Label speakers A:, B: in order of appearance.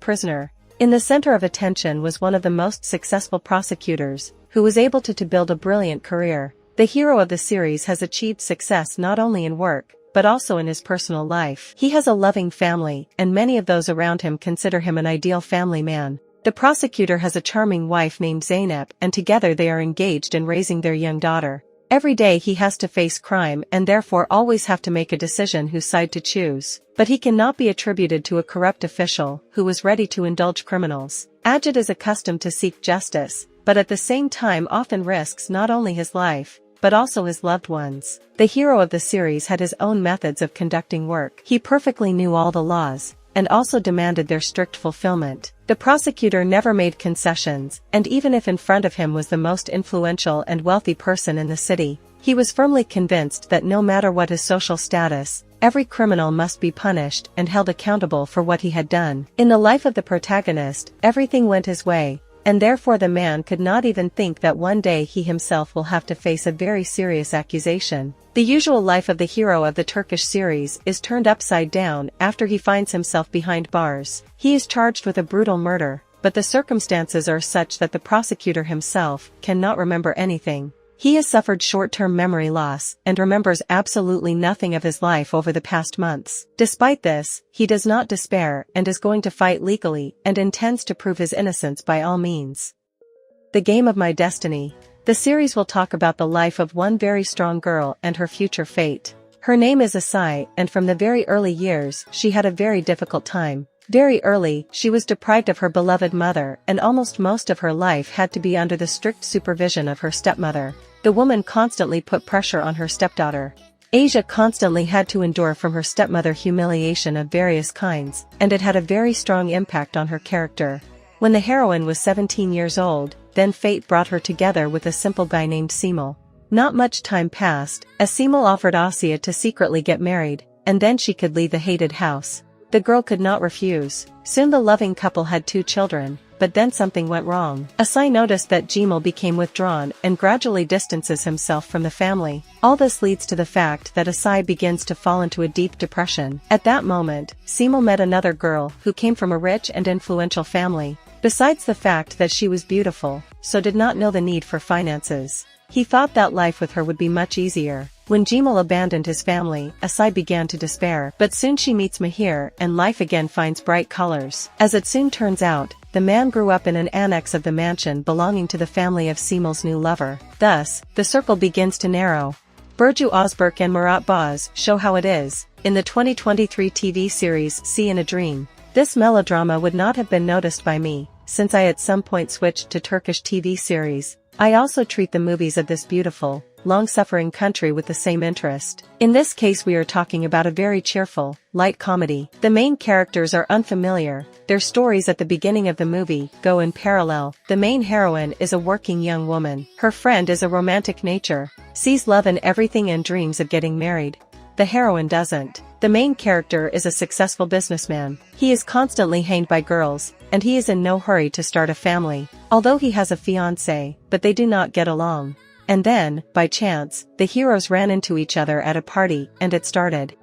A: prisoner. In the center of attention was one of the most successful prosecutors, who was able to build a brilliant career. The hero of the series has achieved success not only in work, but also in his personal life. He has a loving family, and many of those around him consider him an ideal family man. The prosecutor has a charming wife named Zeynep, and together they are engaged in raising their young daughter. Every day he has to face crime and therefore always have to make a decision whose side to choose. But he cannot be attributed to a corrupt official who was ready to indulge criminals. Ajit is accustomed to seek justice, but at the same time often risks not only his life, but also his loved ones. The hero of the series had his own methods of conducting work. He perfectly knew all the laws, and also demanded their strict fulfillment. The prosecutor never made concessions, and even if in front of him was the most influential and wealthy person in the city, he was firmly convinced that no matter what his social status, every criminal must be punished and held accountable for what he had done. In the life of the protagonist, everything went his way, and therefore the man could not even think that one day he himself will have to face a very serious accusation. The usual life of the hero of the Turkish series is turned upside down after he finds himself behind bars. He is charged with a brutal murder, but the circumstances are such that the prosecutor himself cannot remember anything. He has suffered short-term memory loss and remembers absolutely nothing of his life over the past months. Despite this, he does not despair and is going to fight legally and intends to prove his innocence by all means. The Game of My Destiny. The series will talk about the life of one very strong girl and her future fate. Her name is Asai, and from the very early years she had a very difficult time. Very early, she was deprived of her beloved mother, and almost most of her life had to be under the strict supervision of her stepmother. The woman constantly put pressure on her stepdaughter. Asia constantly had to endure from her stepmother humiliation of various kinds, and it had a very strong impact on her character. When the heroine was 17 years old, then fate brought her together with a simple guy named Simul. Not much time passed, as Simul offered Asia to secretly get married, and then she could leave the hated house. The girl could not refuse. Soon the loving couple had 2 children, but then something went wrong. Asai noticed that Jimul became withdrawn and gradually distances himself from the family. All this leads to the fact that Asai begins to fall into a deep depression. At that moment, Simul met another girl who came from a rich and influential family. Besides the fact that she was beautiful, so did not know the need for finances. He thought that life with her would be much easier. When Jimul abandoned his family, Asai began to despair, but soon she meets Mahir and life again finds bright colors. As it soon turns out, the man grew up in an annex of the mansion belonging to the family of Simul's new lover. Thus, the circle begins to narrow. Burcu Özberk and Murat Boz show how it is. In the 2023 TV series See in a Dream, this melodrama would not have been noticed by me, since I at some point switched to Turkish TV series. I also treat the movies of this beautiful, long-suffering country with the same interest. In this case we are talking about a very cheerful, light comedy. The main characters are unfamiliar, their stories at the beginning of the movie go in parallel. The main heroine is a working young woman. Her friend is a romantic nature, sees love in everything and dreams of getting married. The heroine doesn't. The main character is a successful businessman. He is constantly hanged by girls, and he is in no hurry to start a family, although he has a fiancée, but they do not get along. And then, by chance, the heroes ran into each other at a party, and it started.